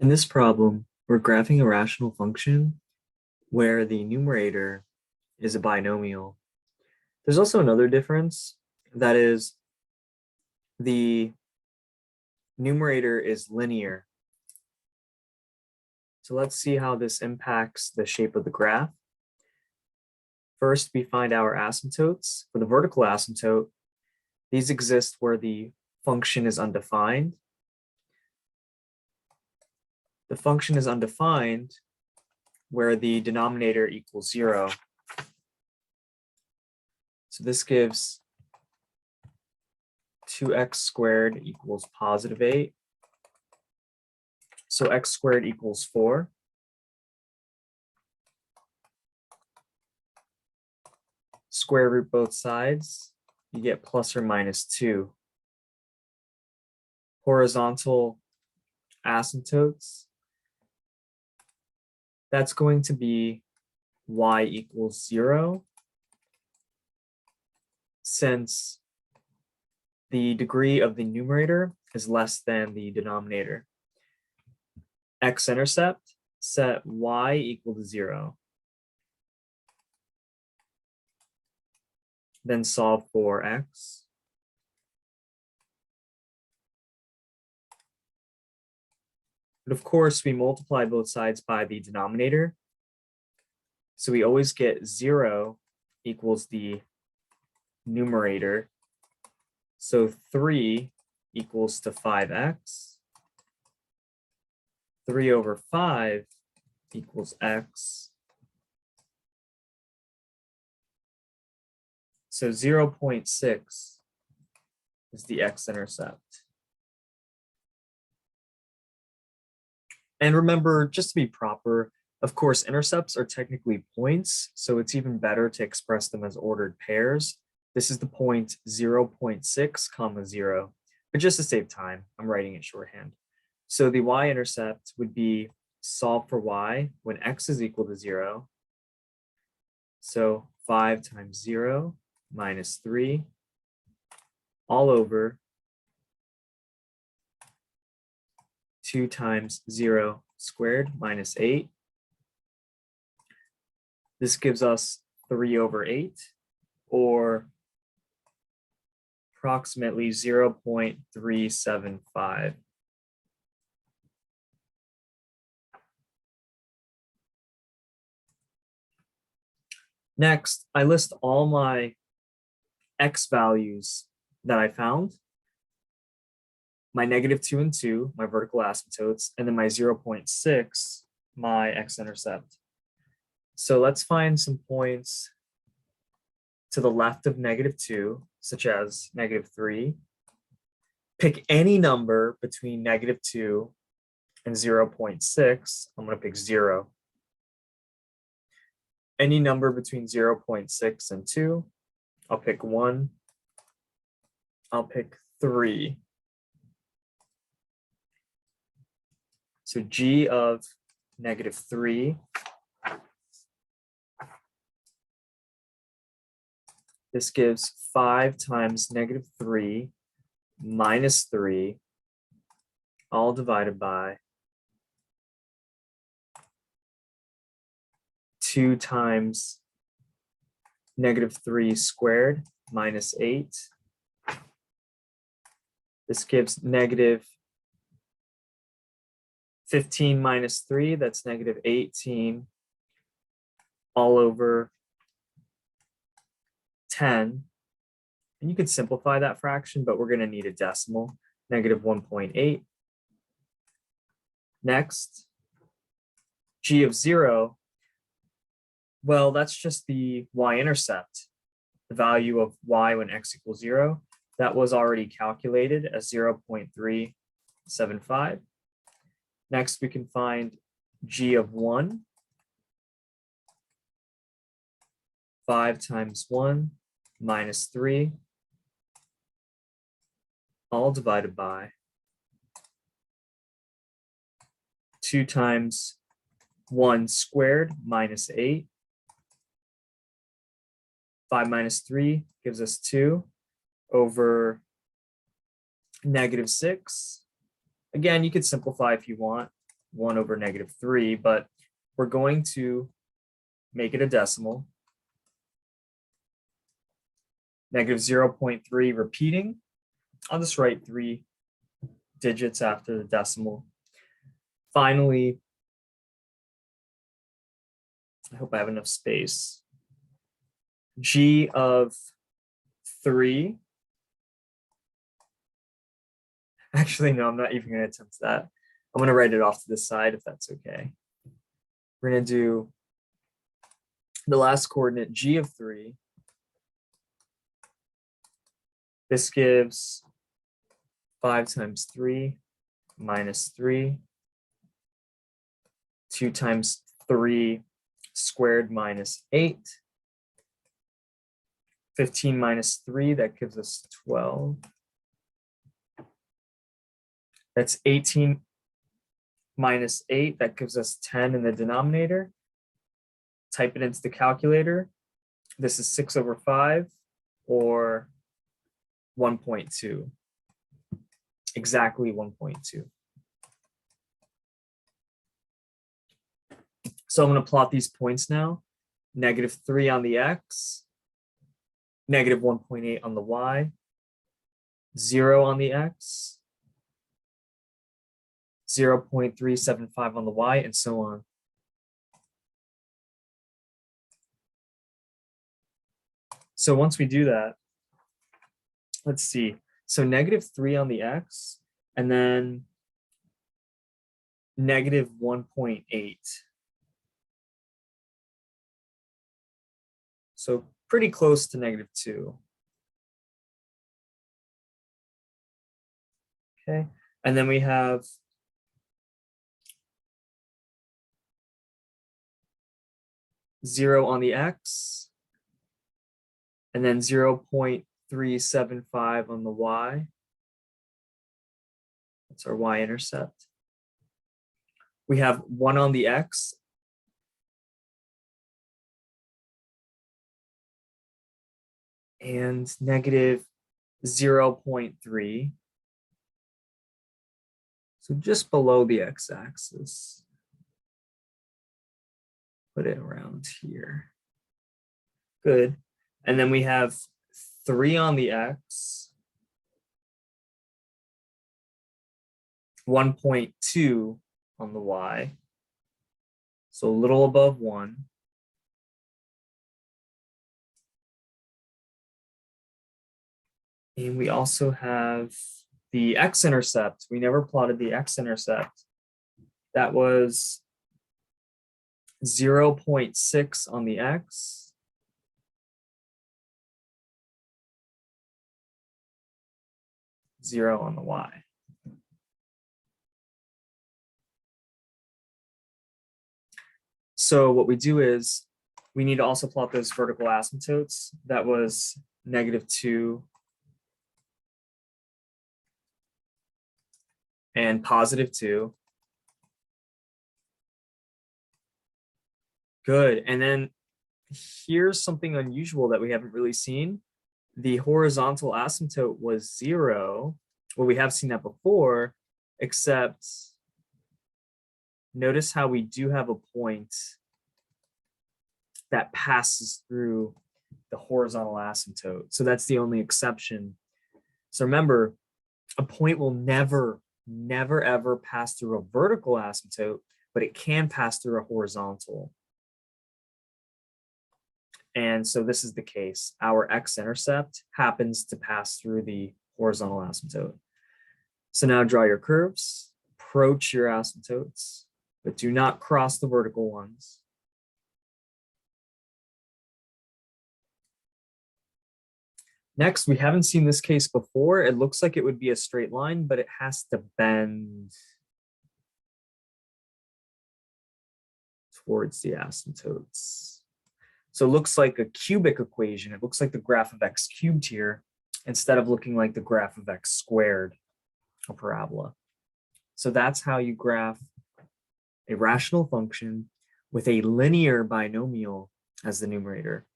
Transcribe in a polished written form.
In this problem, we're graphing a rational function where the numerator is a binomial. There's also another difference, that is the numerator is linear. So let's see how this impacts the shape of the graph. First, we find our asymptotes. For the vertical asymptote, these exist where the function is undefined. The function is undefined where the denominator equals 0. So this gives 2x squared equals positive 8. So x squared equals 4. Square root both sides, you get plus or minus 2. Horizontal asymptotes, that's going to be y equals 0, since the degree of the numerator is less than the denominator. X-intercept, set y equal to 0. Then solve for x. But of course, we multiply both sides by the denominator. So we always get 0 equals the numerator. So 3 equals to 5x. 3 over 5 equals x. So 0.6 is the x-intercept. And remember, just to be proper, of course, intercepts are technically points, so it's even better to express them as ordered pairs. This is the point 0.6 comma 0, but just to save time, I'm writing it shorthand. So the y-intercept would be solve for y when x is equal to 0. So 5 times 0 minus 3 all over 2 times 0 squared minus 8. This gives us 3 over 8, or approximately 0.375. Next, I list all my x values that I found. My -2 and 2, my vertical asymptotes, and then my 0.6, my x-intercept. So let's find some points to the left of -2, such as -3. Pick any number between -2 and 0.6. I'm going to pick 0. Any number between 0.6 and 2, I'll pick 1. I'll pick 3. So g of -3, this gives 5 times -3 minus 3, all divided by 2 times -3 squared minus 8. This gives -15 minus 3, that's -18, all over 10. And you could simplify that fraction, but we're going to need a decimal, -1.8. Next, g of 0, well, that's just the y-intercept, the value of y when x equals 0. That was already calculated as 0.375. Next, we can find g of 1. 5 times 1 minus 3, all divided by 2 times 1 squared minus 8. 5 minus 3 gives us 2 over -6. Again, you could simplify if you want. 1 over -3, but we're going to make it a decimal. -0.3 repeating. I'll just write 3 digits after the decimal. Finally, I hope I have enough space. G of 3. Actually, no, I'm not even going to attempt that. I'm going to write it off to the side if that's okay. We're going to do the last coordinate, G of 3. This gives 5 times 3 minus 3. 2 times 3 squared minus 8. 15 minus 3, that gives us 12. That's 18 minus 8, that gives us 10 in the denominator. Type it into the calculator. This is 6 over 5, or 1.2. Exactly 1.2. So I'm going to plot these points now. -3 on the x, -1.8 on the y, 0 on the x, 0.375 on the y, and so on. So once we do that, let's see. So -3 on the x, and then -1.8. So pretty close to -2. Okay, and then we have zero on the x, and then 0.375 on the y. That's our y-intercept. We have 1 on the x, and -0.3. So just below the x-axis. Put it around here. Good. And then we have 3 on the x, 1.2 on the y. So a little above 1. And we also have the x-intercept. We never plotted the x-intercept. That was 0.6 on the x, 0 on the y. So what we do is we need to also plot those vertical asymptotes. That was -2 and +2. Good. And then here's something unusual that we haven't really seen. The horizontal asymptote was 0. Well, we have seen that before, except notice how we do have a point that passes through the horizontal asymptote. So that's the only exception. So remember, a point will never, ever pass through a vertical asymptote, but it can pass through a horizontal. And so this is the case. Our x-intercept happens to pass through the horizontal asymptote. So now draw your curves, approach your asymptotes, but do not cross the vertical ones. Next, we haven't seen this case before. It looks like it would be a straight line, but it has to bend towards the asymptotes. So it looks like a cubic equation. It looks like the graph of x cubed here, instead of looking like the graph of x squared, a parabola. So that's how you graph a rational function with a linear binomial as the numerator.